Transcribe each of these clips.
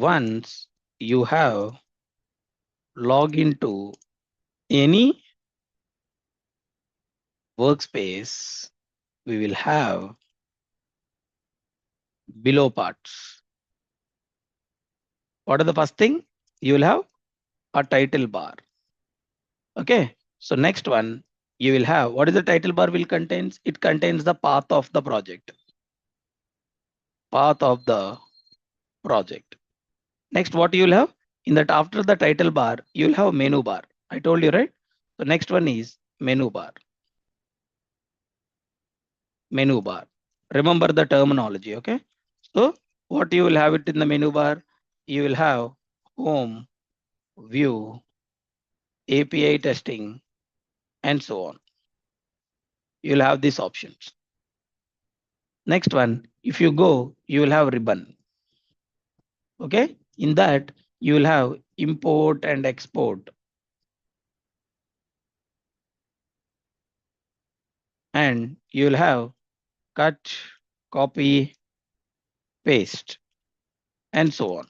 once you have logged into any workspace, we will have below parts. What are the first thing? You will have a title bar. Okay. So next one, you will have, what is the title bar will contains? It contains the path of the project. Path of the project. Next, what you will have? In that after the title bar, you will have menu bar. I told you, right? So next one is menu bar. Menu bar. Remember the terminology, okay? So what you will have it in the menu bar? You will have home, view, API testing, and so on. You'll have these options. Next one, if you go, you will have ribbon. Okay, in that you will have import and export, and you will have cut, copy, paste, and so on.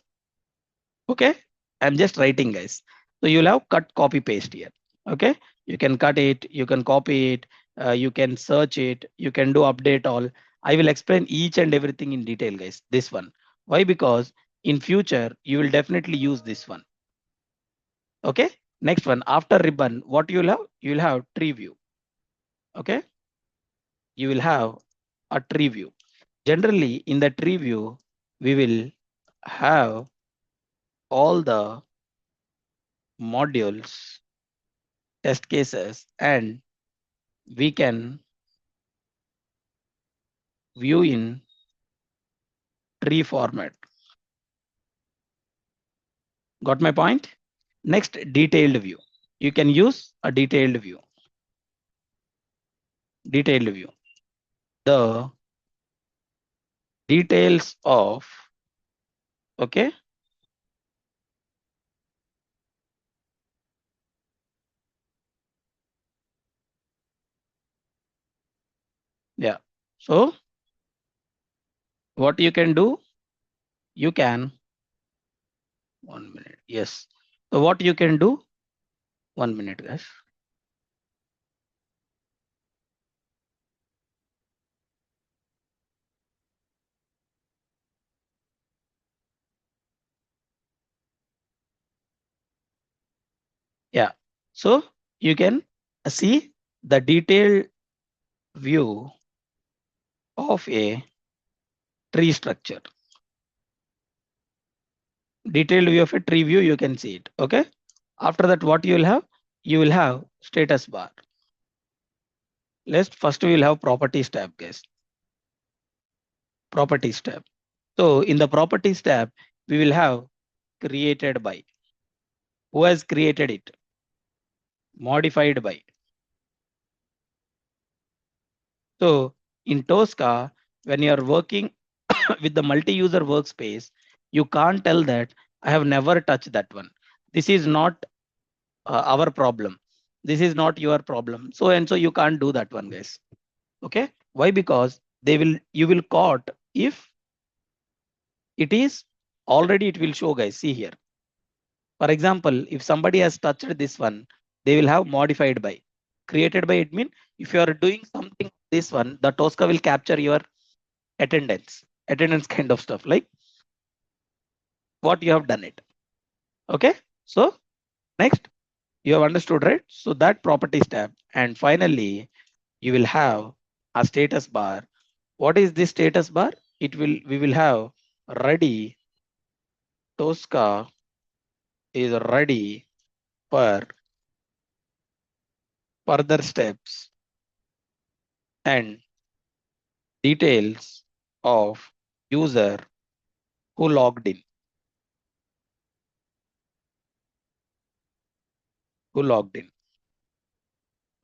Okay, I'm just writing, guys. So you'll have cut, copy, paste here. Okay, you can cut it, you can copy it, you can search it, you can do update all. I will explain each and everything in detail, guys. This one. Why? Because in future you will definitely use this one. Okay. Next one, after ribbon, what you'll have? You'll have tree view. Okay. You will have a tree view. Generally, in the tree view, we will have all the modules, test cases, and we can view in tree format. Got my point? Next, detailed view. You can use a detailed view. Detailed view. The details of, okay, yeah. So what you can do? You can 1 minute. Yes. So what you can do? 1 minute, guys. Yeah. So you can see the detailed view of a tree structure. Detailed view of a tree view, you can see it. Okay. After that, what you will have? You will have status bar. Let's first we will have properties tab, guys. Properties tab. So in the properties tab, we will have created by. Who has created it? Modified by. So in Tosca, when you are working with the multi-user workspace, you can't tell that I have never touched that one. This is not our problem. This is not your problem. So and so you can't do that one, guys. Okay. Why? Because you will caught if it is already, it will show, guys. See here. For example, if somebody has touched this one, they will have modified by. Created by, it means if you are doing something, this one, the Tosca will capture your attendance kind of stuff, like what you have done it. Okay. So next, you have understood, right? So that properties tab, and finally you will have a status bar. What is this status bar? We will have ready. Tosca is ready for further steps and details of user who logged in. Who logged in.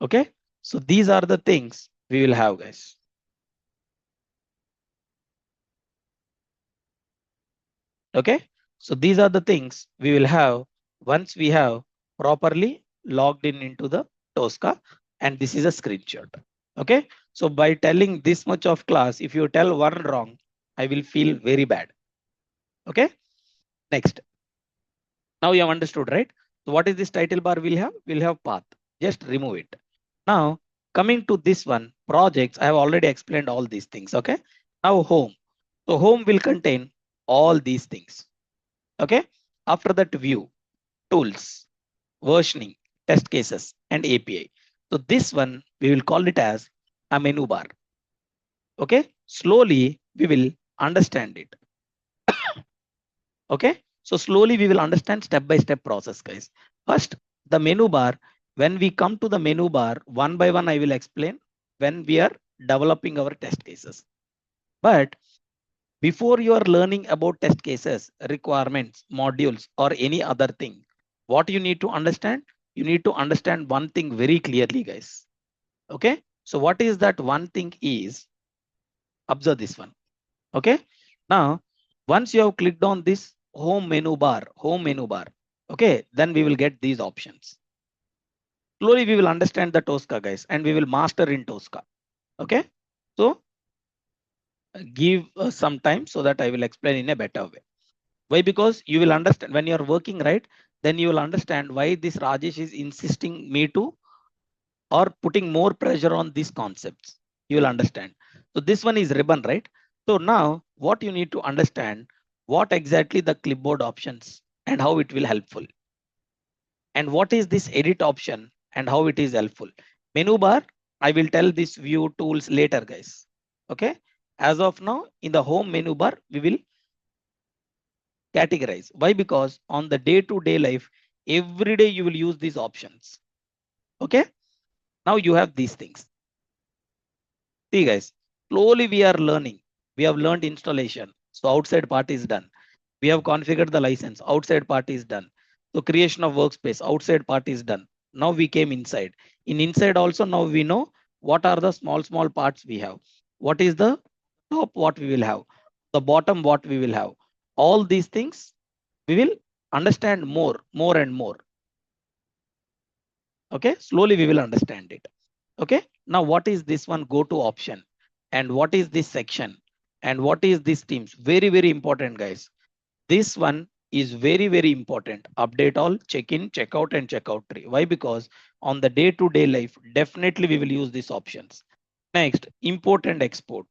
Okay. So these are the things we will have, guys. Okay. So these are the things we will have once we have properly logged in into the Tosca, and this is a screenshot. Okay. So by telling this much of class, if you tell one wrong, I will feel very bad. Okay. Next. Now you have understood, right? So what is this title bar will have? We'll have path. Just remove it. Now coming to this one, projects, I have already explained all these things. Okay. Now home. So home will contain all these things. Okay. After that, view, tools, versioning, test cases, and API. So this one we will call it as a menu bar. Okay. Slowly we will understand it. Okay. So slowly we will understand step by step process, guys. First, the menu bar. When we come to the menu bar, one by one, I will explain when we are developing our test cases. But before you are learning about test cases, requirements, modules, or any other thing, what you need to understand? You need to understand one thing very clearly, guys. Okay. So what is that one thing is? Observe this one. Okay. Now, once you have clicked on this home menu bar, okay, then we will get these options. Slowly we will understand the Tosca, guys, and we will master in Tosca. Okay. So give some time so that I will explain in a better way. Why? Because you will understand when you are working, right? Then you will understand why this Rajesh is insisting me to or putting more pressure on these concepts. You will understand. So this one is ribbon, right? So now what you need to understand, what exactly the clipboard options and how it will helpful. And what is this edit option and how it is helpful. Menu bar, I will tell this view tools later, guys. Okay. As of now, in the home menu bar, we will categorize. Why? Because on the day-to-day life, every day you will use these options. Okay. Now you have these things. See, guys, slowly we are learning. We have learned installation. So outside part is done. We have configured the license. Outside part is done. So creation of workspace. Outside part is done. Now we came inside. In inside also now we know what are the small parts we have. What is the top what we will have. The bottom what we will have. All these things we will understand more and more. Okay. Slowly we will understand it. Okay. Now what is this one go to option and what is this section and what is this teams? Very important, guys. This one is very important. Update all, check in, check out and check out tree. Why? Because on the day-to-day life, definitely we will use these options. Next, import and export.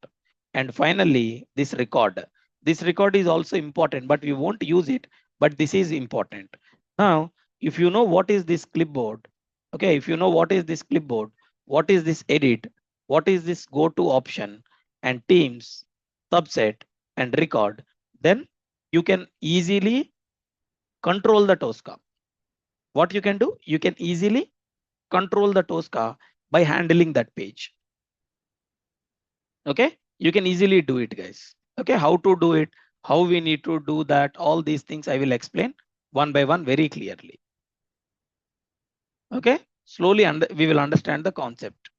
And finally, this record. This record is also important, but we won't use it, but this is important. Now, if you know what is this clipboard, okay, if you know what is this clipboard, what is this edit, what is this go to option and teams, subset and record, then you can easily control the Tosca. What you can do? You can easily control the Tosca by handling that page. Okay, you can easily do it, guys. Okay, how to do it, how we need to do that, all these things I will explain one by one very clearly. Okay, slowly we will understand the concept.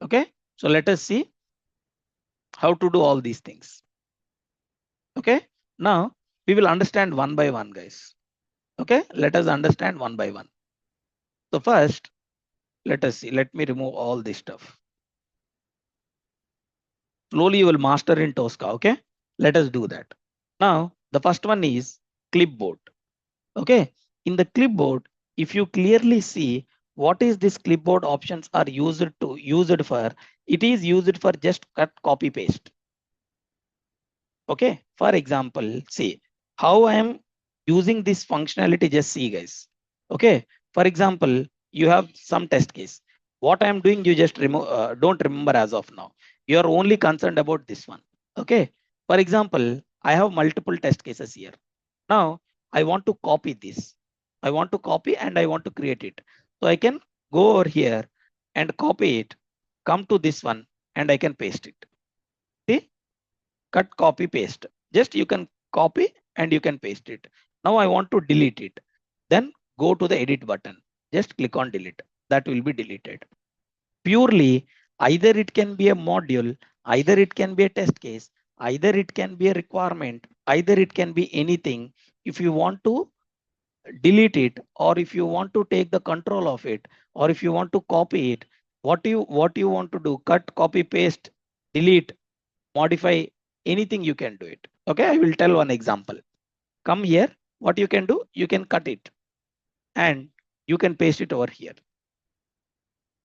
Okay, so let us see how to do all these things. Okay, now we will understand one by one, guys. Okay, let us understand one by one. So first, let us see. Let me remove all this stuff. Slowly you will master in Tosca. Okay, let us do that. Now the first one is clipboard. Okay, in the clipboard, if you clearly see what is this clipboard options are used for, it is used for just cut copy paste. Okay, for example, see how I am using this functionality. Just see, guys. Okay, for example, you have some test case. What I am doing, you just remove. Don't remember as of now. You are only concerned about this one. Okay. For example, I have multiple test cases here. Now I want to copy this. I want to copy and I want to create it. So I can go over here and copy it. Come to this one and I can paste it. See, cut, copy, paste. Just you can copy and you can paste it. Now I want to delete it. Then go to the edit button. Just click on delete. That will be deleted. Purely, either it can be a module, either it can be a test case, either it can be a requirement, either it can be anything. If you want to delete it, or if you want to take the control of it, or if you want to copy it, what you want to do, cut, copy, paste, delete, modify, anything you can do it. Okay, I will tell one example. come here. What you can do, you can cut it and you can paste it over here.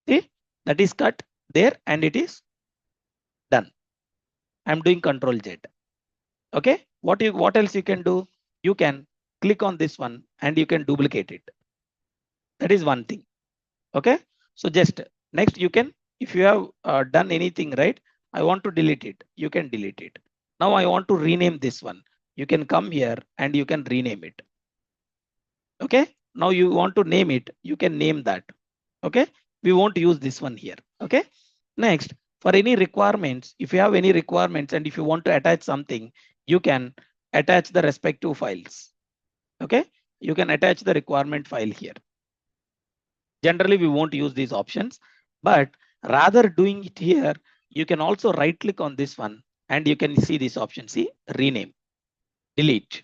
See, that is cut there and it is done. I'm doing Control Z. Okay, what else you can do? You can click on this one and you can duplicate it. That is one thing. Okay, so just next you can, if you have done anything right, I want to delete it, you can delete it. Now I want to rename this one. You can come here and you can rename it. Okay, now you want to name it, you can name that. Okay, we won't use this one here. Okay, next, for any requirements, if you have any requirements and if you want to attach something, you can attach the respective files. Okay, you can attach the requirement file here. Generally we won't use these options, but rather doing it here, you can also right click on this one and you can see this option, see, rename, delete.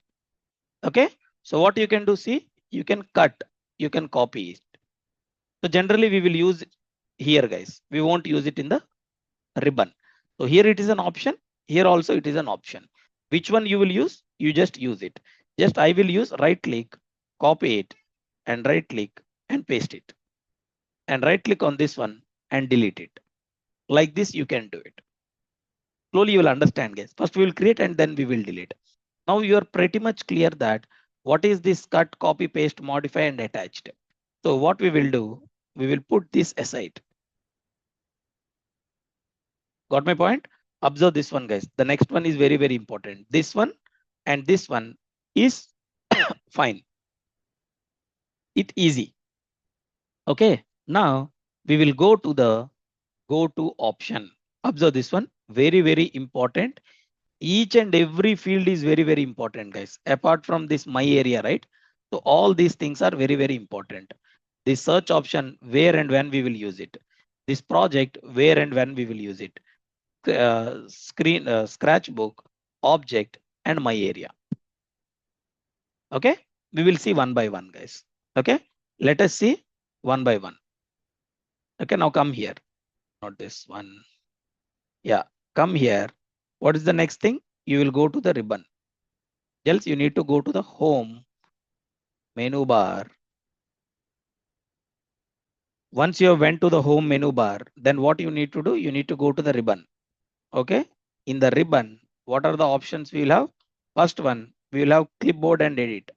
Okay, so what you can do, see, you can cut, you can copy it. So generally we will use here, guys, we won't use it in the ribbon. So here it is an option, here also it is an option. Which one you will use, you just use it. Just I will use right click, copy it, and right click and paste it, and right click on this one and delete it. Like this you can do it. Slowly you will understand, guys. First we will create and then we will delete. Now you are pretty much clear that what is this cut, copy, paste, modify and attached. So what we will do, we will put this aside. Got my point? Observe this one, guys. The next one is very, very important. This one and this one is fine. It's easy. Okay. Now we will go to the go to option. Observe this one. Very, very important. Each and every field is very, very important, guys. Apart from this my area, right? So all these things are very, very important. The search option, where and when we will use it. This project, where and when we will use it. Scratch book, object, and my area. Okay, we will see one by one, guys. Okay, let us see one by one. Okay, now come here. Not this one. Yeah, come here. What is the next thing? You will go to the ribbon. Else you need to go to the home menu bar. Once you have went to the home menu bar, then what you need to do? You need to go to the ribbon. Okay, in the ribbon, what are the options we will have? First one, we will have clipboard and edit.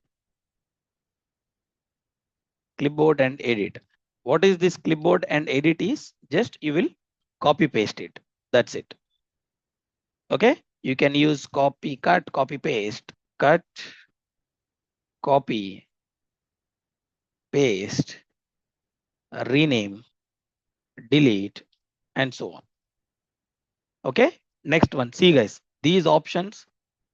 Clipboard and edit. What is this clipboard and edit is? Just you will copy paste it. That's it. Okay, you can use copy, cut, copy, paste, cut, copy, paste, rename, delete, and so on. Okay, next one. See, guys, these options,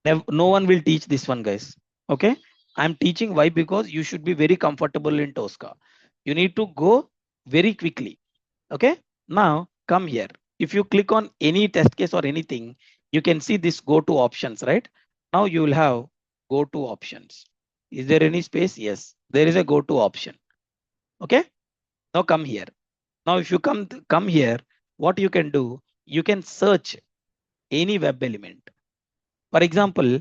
no one will teach this one, guys. Okay, I'm teaching why? Because you should be very comfortable in Tosca. You need to go very quickly. Okay, now come here. If you click on any test case or anything, you can see this go to options, right? Now you will have go to options. Is there any space? Yes, there is a go to option. Okay, now come here. Now if you come here, what you can do, you can search any web element. For example,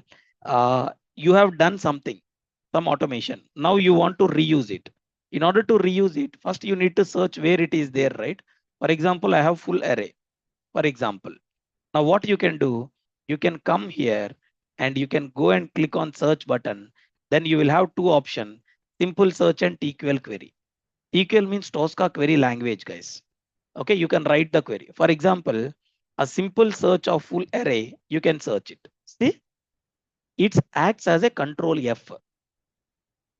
you have done something, some automation. Now you want to reuse it. In order to reuse it, first you need to search where it is there, right? For example, I have full array. For example, now what you can do, you can come here and you can go and click on search button. Then you will have two options, simple search and TQL query. TQL means Tosca query language, guys. Okay, you can write the query. For example, a simple search of full array, you can search it. See, it acts as a control F.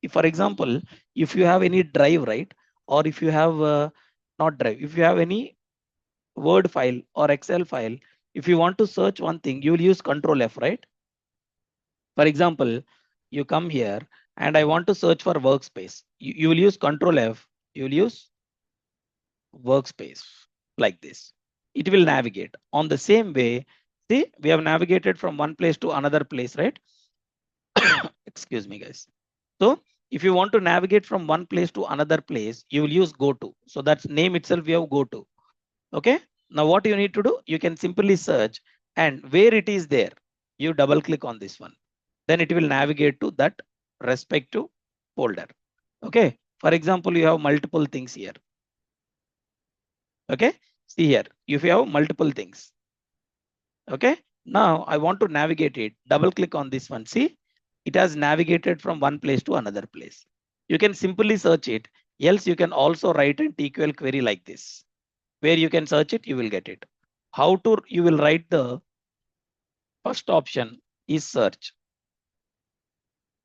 If, for example, if you have any drive, right? Or if you have not drive, if you have any Word file or Excel file, if you want to search one thing, you will use control F, right? For example, you come here and I want to search for workspace. You will use control F, you will use workspace like this. It will navigate on the same way. See, we have navigated from one place to another place, right? Excuse me, guys. So if you want to navigate from one place to another place, you will use go to. So that's name itself, we have go to. Okay. Now what you need to do, you can simply search and where it is there, you double click on this one. then it will navigate to that respective folder. Okay. For example, you have multiple things here. Okay. See here, if you have multiple things. Okay. Now I want to navigate it. Double click on this one. See, it has navigated from one place to another place. You can simply search it. Else you can also write an TQL query like this, where you can search it, you will get it. How to you will write the first option is search.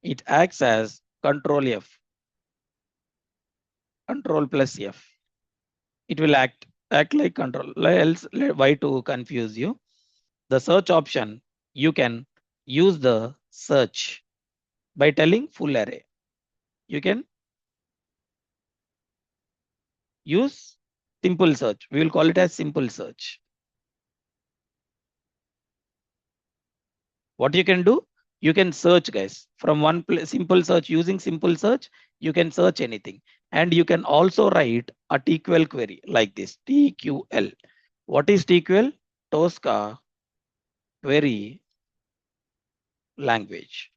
It acts as control F, control plus F. It will act like control. Else, why to confuse you? The search option, you can use the search by telling full array. You can use simple search. We will call it as simple search. What you can do, you can search, guys, from one simple search. Using simple search, you can search anything, and you can also write a TQL query like this. TQL. What is TQL? Tosca query language.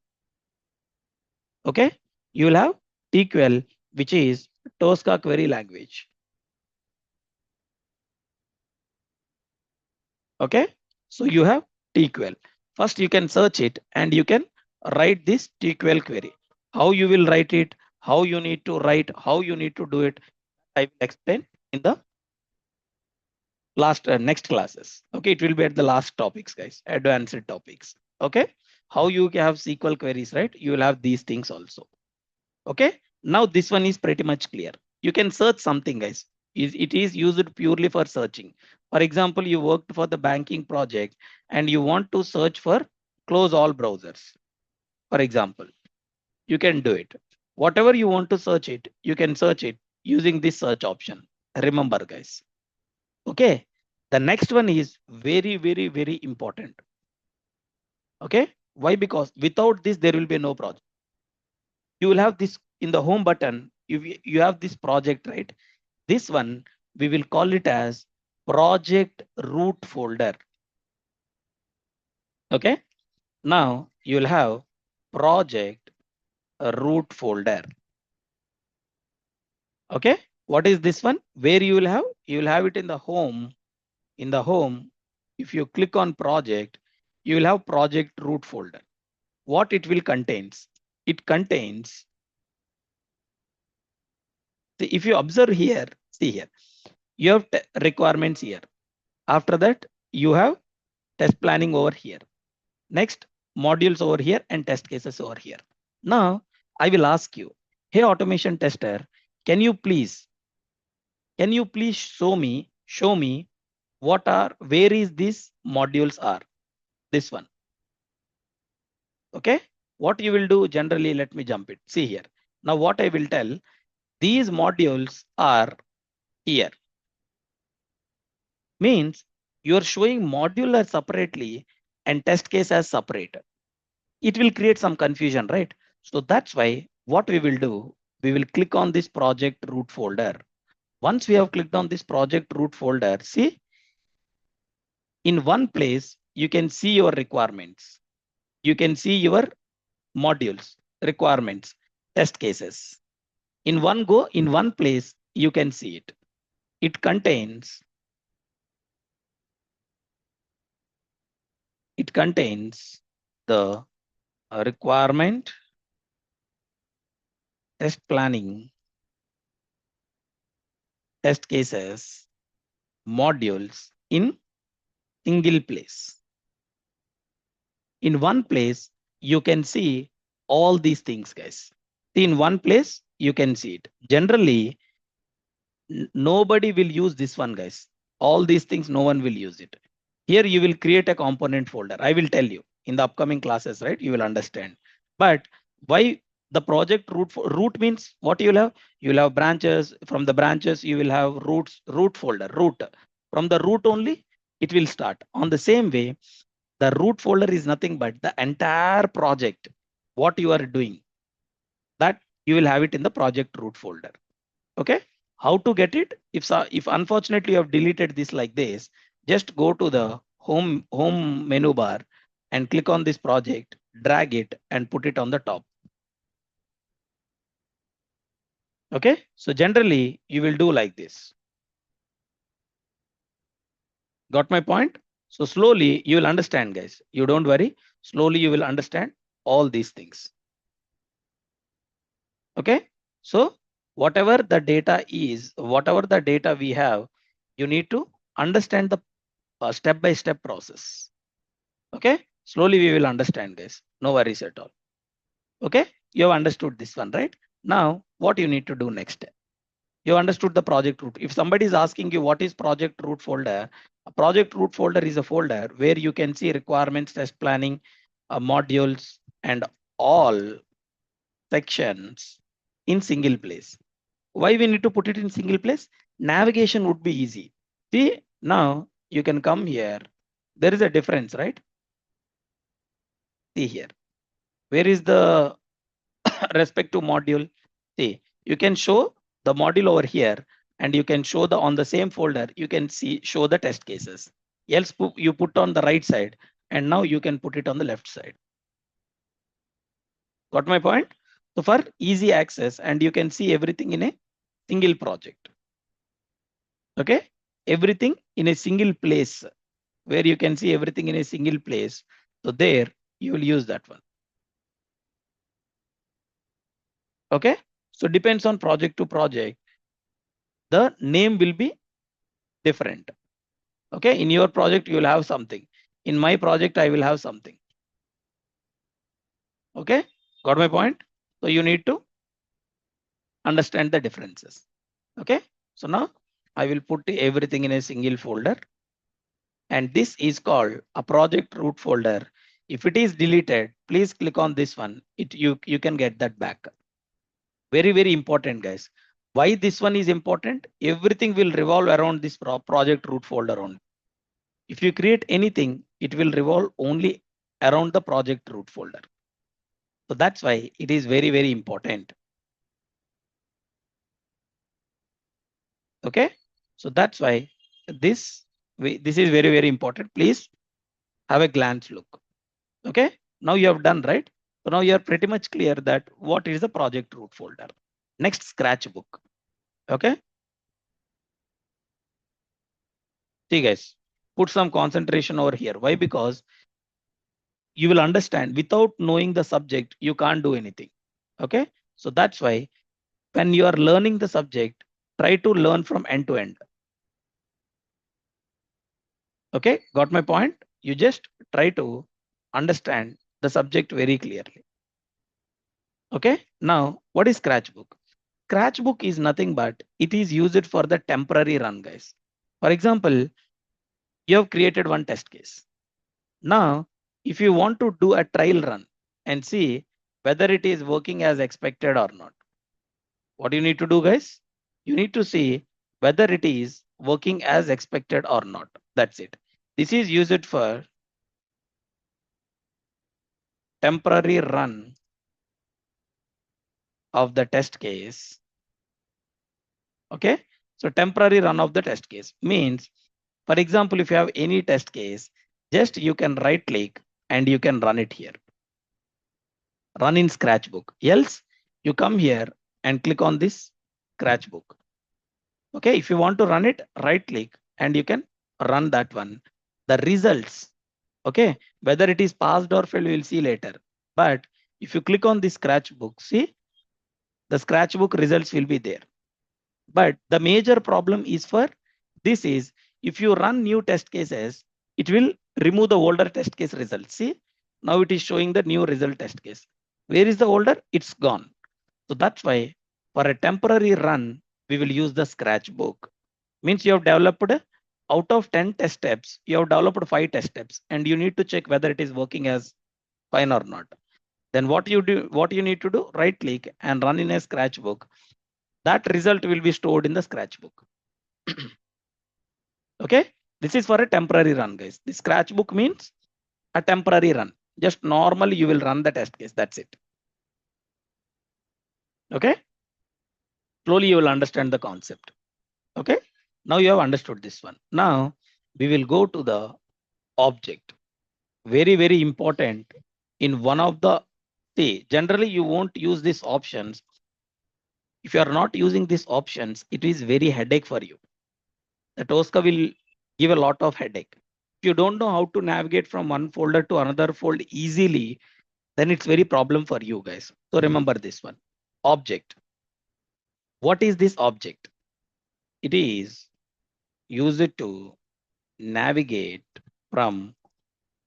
Okay, you will have TQL, which is Tosca query language. Okay, so you have TQL. First, you can search it and you can write this TQL query. How you will write it, how you need to write, how you need to do it, I will explain in the last next classes. Okay, it will be at the last topics, guys, advanced topics. Okay, how you have SQL queries, right? You will have these things also. Okay, now this one is pretty much clear. You can search something, guys. It is used purely for searching. For example, you worked for the banking project and you want to search for close all browsers. For example, you can do it. Whatever you want to search it, you can search it using this search option. Remember, guys. Okay, the next one is very, very, very important. Okay, why? Because without this, there will be no project. You will have this in the home button. You have this project, right? This one, we will call it as project root folder. Okay. Now you will have project root folder. Okay. What is this one? Where you will have it in the home. In the home, if you click on project, you will have project root folder. What it will contains? It contains, if you observe here, see here, you have requirements here. After that, you have test planning over here. Next, modules over here and test cases over here. Now, I will ask you, hey, automation tester, can you please show me where is these modules are? This one. Okay. What you will do generally, let me jump it. See here. Now, what I will tell, these modules are here. Means you're showing modular separately and test case as separate. It will create some confusion, right? So that's why what we will do, we will click on this project root folder. Once we have clicked on this project root folder, see, in one place, you can see your requirements. You can see your modules, requirements, test cases. In one go, in one place, you can see it. It contains the requirement, test planning, test cases, modules in single place. In one place, you can see all these things, guys. In one place, you can see it. Generally, nobody will use this one, guys. All these things, no one will use it. Here, you will create a component folder. I will tell you in the upcoming classes, right? You will understand. But why the project root means what you will have? You will have branches. From the branches, you will have root folder, root. From the root only, it will start. On the same way, the root folder is nothing but the entire project, what you are doing, that you will have it in the project root folder. Okay. How to get it? If unfortunately you have deleted this like this, just go to the home menu bar and click on this project. drag it and put it on the top. Okay, so generally you will do like this. Got my point? So slowly you will understand, guys. You don't worry. Slowly you will understand all these things. Okay, so whatever the data is, whatever the data we have, you need to understand the step-by-step process. Okay, slowly we will understand, guys. No worries at all. Okay, you have understood this one, right? Now, what you need to do next? You understood the project root. If somebody is asking you what is project root folder, a project root folder is a folder where you can see requirements, test planning, modules, and all sections in single place. Why we need to put it in single place? Navigation would be easy. See, now you can come here. There is a difference, right? See here. Where is the respective module? See, you can show the module over here and you can show the on the same folder, you can see show the test cases. Else you put on the right side and now you can put it on the left side. Got my point? So for easy access and you can see everything in a single project. Okay, everything in a single place where you can see everything in a single place. So there you will use that one. Okay, so depends on project to project. The name will be different. Okay, in your project you will have something. In my project I will have something. Okay, got my point? So you need to understand the differences. Okay, so now I will put everything in a single folder and this is called a project root folder. If it is deleted, please click on this one. You can get that back. Very, very important, guys. Why this one is important? Everything will revolve around this project root folder only. If you create anything, it will revolve only around the project root folder. So that's why it is very, very important. Okay, so that's why this is very, very important. Please have a glance look. Okay, now you have done, right? So now you are pretty much clear that what is the project root folder. Next, Scratchbook. Okay, see guys, put some concentration over here. Why? Because you will understand without knowing the subject, you can't do anything. Okay, so that's why when you are learning the subject, try to learn from end to end. Okay, got my point? You just try to understand the subject very clearly. Okay, now what is Scratchbook? Scratchbook is nothing but it is used for the temporary run, guys. For example, you have created one test case. Now, if you want to do a trial run and see whether it is working as expected or not, what you need to do, guys? You need to see whether it is working as expected or not. That's it. This is used for temporary run of the test case. Okay, so temporary run of the test case means, for example, if you have any test case, just you can right click and you can run it here. Run in Scratchbook. Else you come here and click on this Scratchbook. Okay, if you want to run it, right click and you can run that one. The results, okay, whether it is passed or failed, we will see later. But if you click on the Scratchbook, see the Scratchbook results will be there. But the major problem is for this is if you run new test cases, it will remove the older test case results. See, now it is showing the new result test case. Where is the older? It's gone. So that's why for a temporary run, we will use the Scratchbook. Means you have developed out of 10 test steps, you have developed 5 test steps and you need to check whether it is working as fine or not. Then what you need to do, right click and run in a Scratchbook. That result will be stored in the Scratchbook. Okay, this is for a temporary run, guys. The Scratchbook means a temporary run. Just normally you will run the test case. That's it. Okay, slowly you will understand the concept. Okay, now you have understood this one. Now we will go to the object. Very, very important in one of the, see, generally you won't use these options. If you are not using these options, it is very headache for you. The Tosca will give a lot of headache. If you don't know how to navigate from one folder to another folder easily, then it's very problem for you guys. So remember this one. Object. What is this object? It is used to navigate from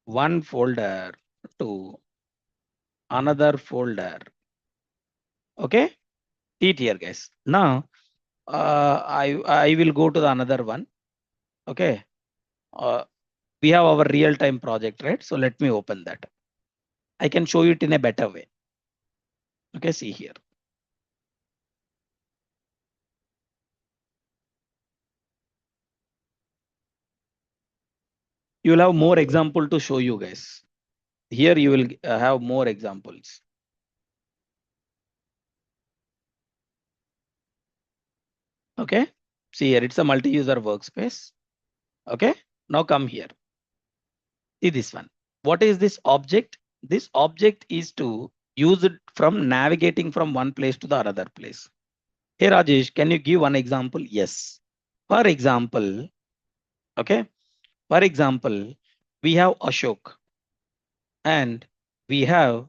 one folder to another folder. Okay, see it here, guys. Now I will go to the another one. Okay, we have our real time project, right? So let me open that. I can show it in a better way. Okay, see here. You will have more example to show you guys. Here you will have more examples. Okay, see here, it's a multi-user workspace. Okay, now come here. See this one. What is this object? This object is to use it from navigating from one place to the another place. Hey Rajesh, can you give one example? Yes. For example, okay. For example, we have Ashok and we have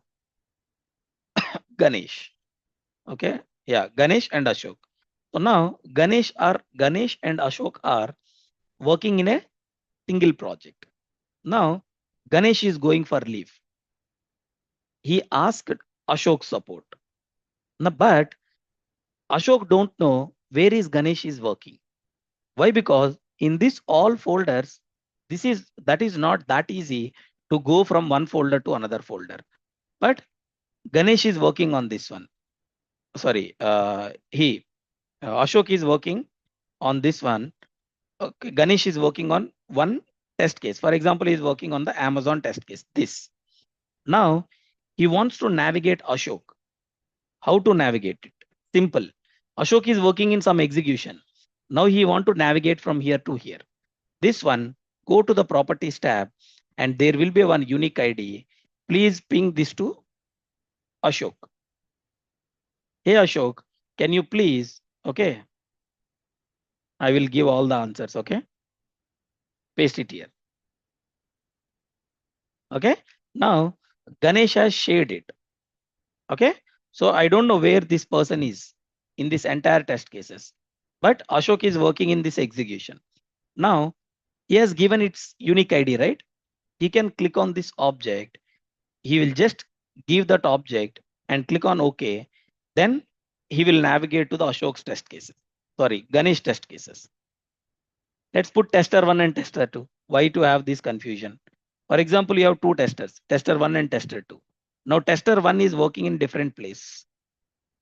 Ganesh. Okay. Yeah, Ganesh and Ashok. So now Ganesh and Ashok are working in a single project. Now Ganesh is going for leave. He asked Ashok support. Now, but Ashok don't know where is Ganesh is working. Why? Because in this all folders, that is not that easy to go from one folder to another folder. But Ganesh is working on this one. Sorry, Ashok is working on this one. Okay, Ganesh is working on one test case. For example, he is working on the Amazon test case. This. Now he wants to navigate Ashok. How to navigate it? Simple. Ashok is working in some execution. Now he want to navigate from here to here. This one, go to the properties tab and there will be one unique ID. Please ping this to Ashok. Hey Ashok, can you please, okay, I will give all the answers, okay? Paste it here. Okay. Now Ganesh has shared it. Okay. So I don't know where this person is in this entire test cases, but Ashok is working in this execution. Now he has given its unique ID, right? He can click on this object. He will just give that object and click on OK. Then he will navigate to the Ashok's test cases. Sorry, Ganesh test cases. Let's put tester 1 and tester 2. Why to have this confusion? For example, you have two testers, tester 1 and tester 2. Now tester 1 is working in different place.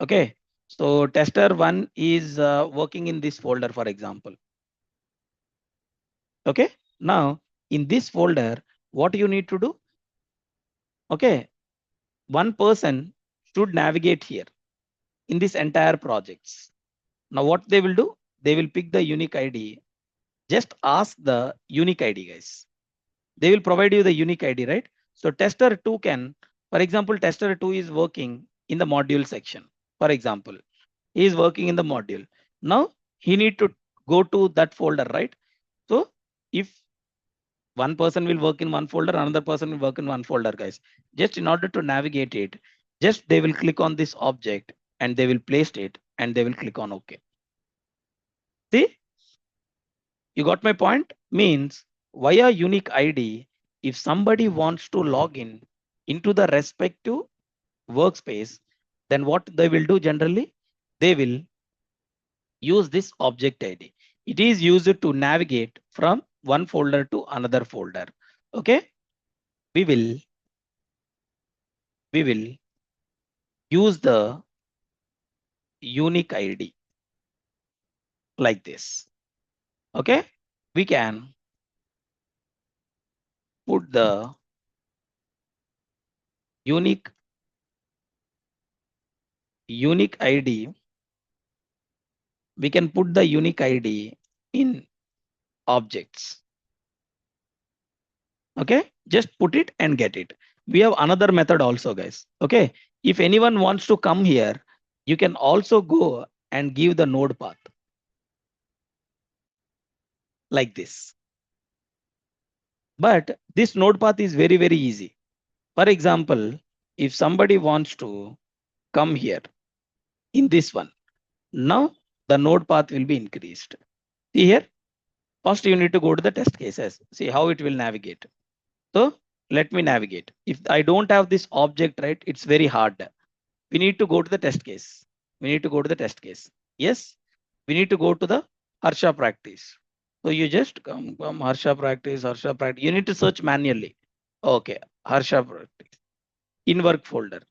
Okay. So tester 1 is working in this folder, for example. Okay. Now in this folder, what you need to do? Okay. One person should navigate here in this entire projects. Now what they will do? They will pick the unique ID. Just ask the unique ID, guys. They will provide you the unique ID, right? So tester 2 can, for example, tester 2 is working in the module section. For example, he is working in the module. Now he need to go to that folder, right? So if one person will work in one folder, another person will work in one folder, guys. Just in order to navigate it, just they will click on this object and they will place it and they will click on OK. See, you got my point? Means via unique ID, if somebody wants to log in into the respective workspace, then what they will do generally? They will use this object ID. It is used to navigate from one folder to another folder. Okay, we will use the unique ID like this. Okay, we can put the unique ID. We can put the unique ID in objects. Okay, just put it and get it. we have another method also, guys. Okay. If anyone wants to come here, you can also go and give the node path like this. But this node path is very, very easy. For example, if somebody wants to come here in this one, now the node path will be increased. See here, first you need to go to the test cases. See how it will navigate. So let me navigate. If I don't have this object, right, it's very hard. We need to go to the test case. We need to go to the test case. Yes, we need to go to the Harsha practice. So you just come Harsha practice, Harsha practice. You need to search manually. Okay, Harsha practice. In work folder.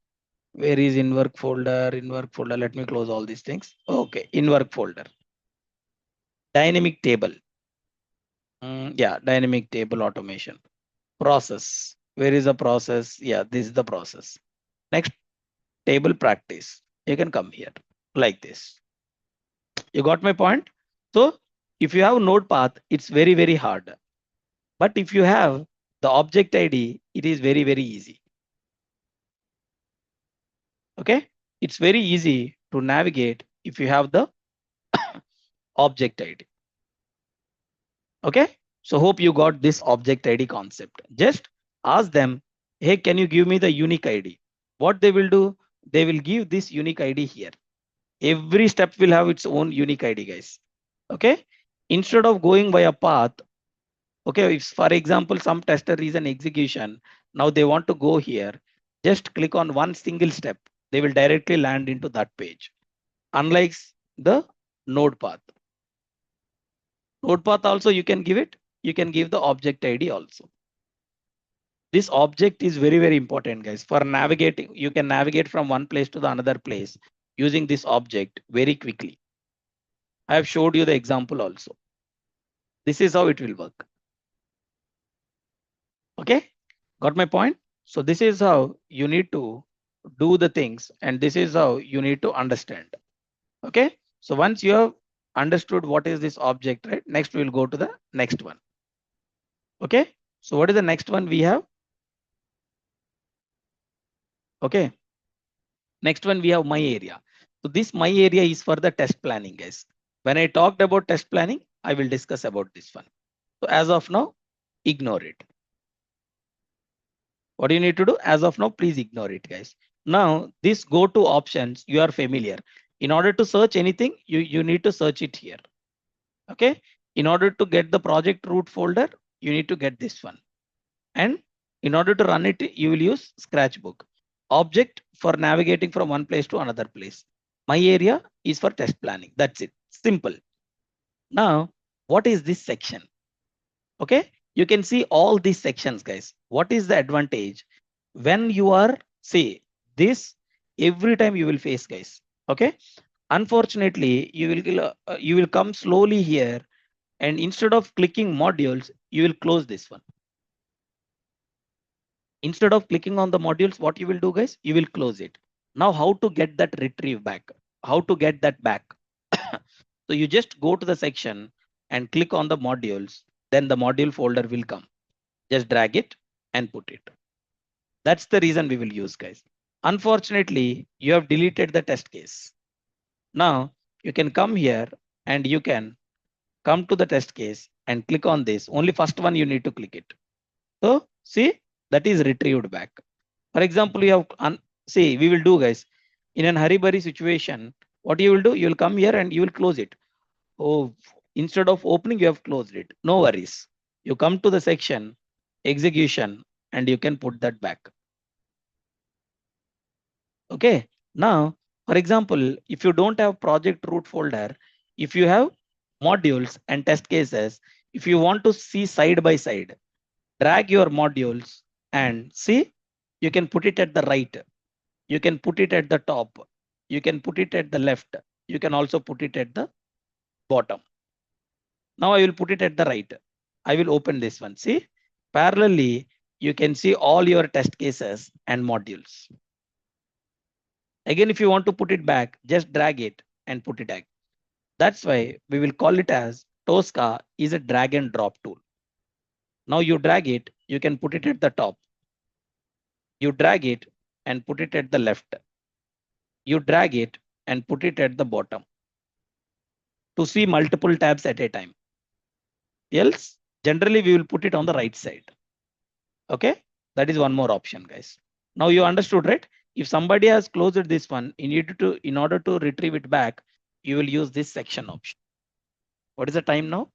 Where is in work folder? In work folder. Let me close all these things. Okay, in work folder. Dynamic table. Yeah, dynamic table automation. Process. Where is the process? Yeah, this is the process. Next, table practice. You can come here like this. You got my point? So if you have node path, it's very, very hard. But if you have the object ID, it is very, very easy. Okay. It's very easy to navigate if you have the object ID. Okay. So hope you got this object ID concept. Just ask them, hey, can you give me the unique ID? What they will do, they will give this unique ID here. Every step will have its own unique ID, guys. Okay. Instead of going by a path, okay, if for example, some tester is an execution, now they want to go here, just click on one single step. They will directly land into that page. Unlike the node path. Node path also you can give it. You can give the object ID also. This object is very, very important, guys. For navigating, you can navigate from one place to the another place using this object very quickly. I have showed you the example also. This is how it will work. Okay, got my point? So this is how you need to do the things, and this is how you need to understand. Okay, so once you have understood what is this object, right? Next we'll go to the next one. Okay, so what is the next one we have? Okay, next one we have my area. So this my area is for the test planning, guys. When I talked about test planning, I will discuss about this one. So as of now, ignore it. What do you need to do? As of now, please ignore it, guys. Now, this go to options, you are familiar. In order to search anything, you need to search it here. Okay. In order to get the project root folder, you need to get this one. And in order to run it, you will use Scratchbook. Object for navigating from one place to another place. My area is for test planning. That's it. Simple. Now, what is this section? Okay, you can see all these sections, guys. What is the advantage when you are, say, this every time you will face, guys? Okay, unfortunately you will come slowly here, and instead of clicking modules, you will close this one. Instead of clicking on the modules, what you will do, guys? You will close it. Now, how to get that retrieve back? How to get that back? So you just go to the section and click on the modules, then the module folder will come. Just drag it and put it. That's the reason we will use, guys. Unfortunately, you have deleted the test case. Now you can come here and you can come to the test case and click on this. Only first one you need to click it. So see, that is retrieved back. For example, you have see, we will do, guys, in an hurry situation, what you will do, you will come here and you will close it. Oh, instead of opening, you have closed it. No worries. You come to the section execution and you can put that back. Okay. Now, for example, if you don't have project root folder, if you have modules and test cases, if you want to see side by side, drag your modules and see, you can put it at the right. You can put it at the top. You can put it at the left. You can also put it at the bottom. Now I will put it at the right. I will open this one. See, parallelly, you can see all your test cases and modules. Again, if you want to put it back, just drag it and put it back. That's why we will call it as Tosca is a drag and drop tool. Now you drag it, you can put it at the top. You drag it and put it at the left. You drag it and put it at the bottom to see multiple tabs at a time. Else, generally we will put it on the right side. Okay, that is one more option, guys. Now you understood, right? If somebody has closed this one, in order to retrieve it back, you will use this section option. What is the time now?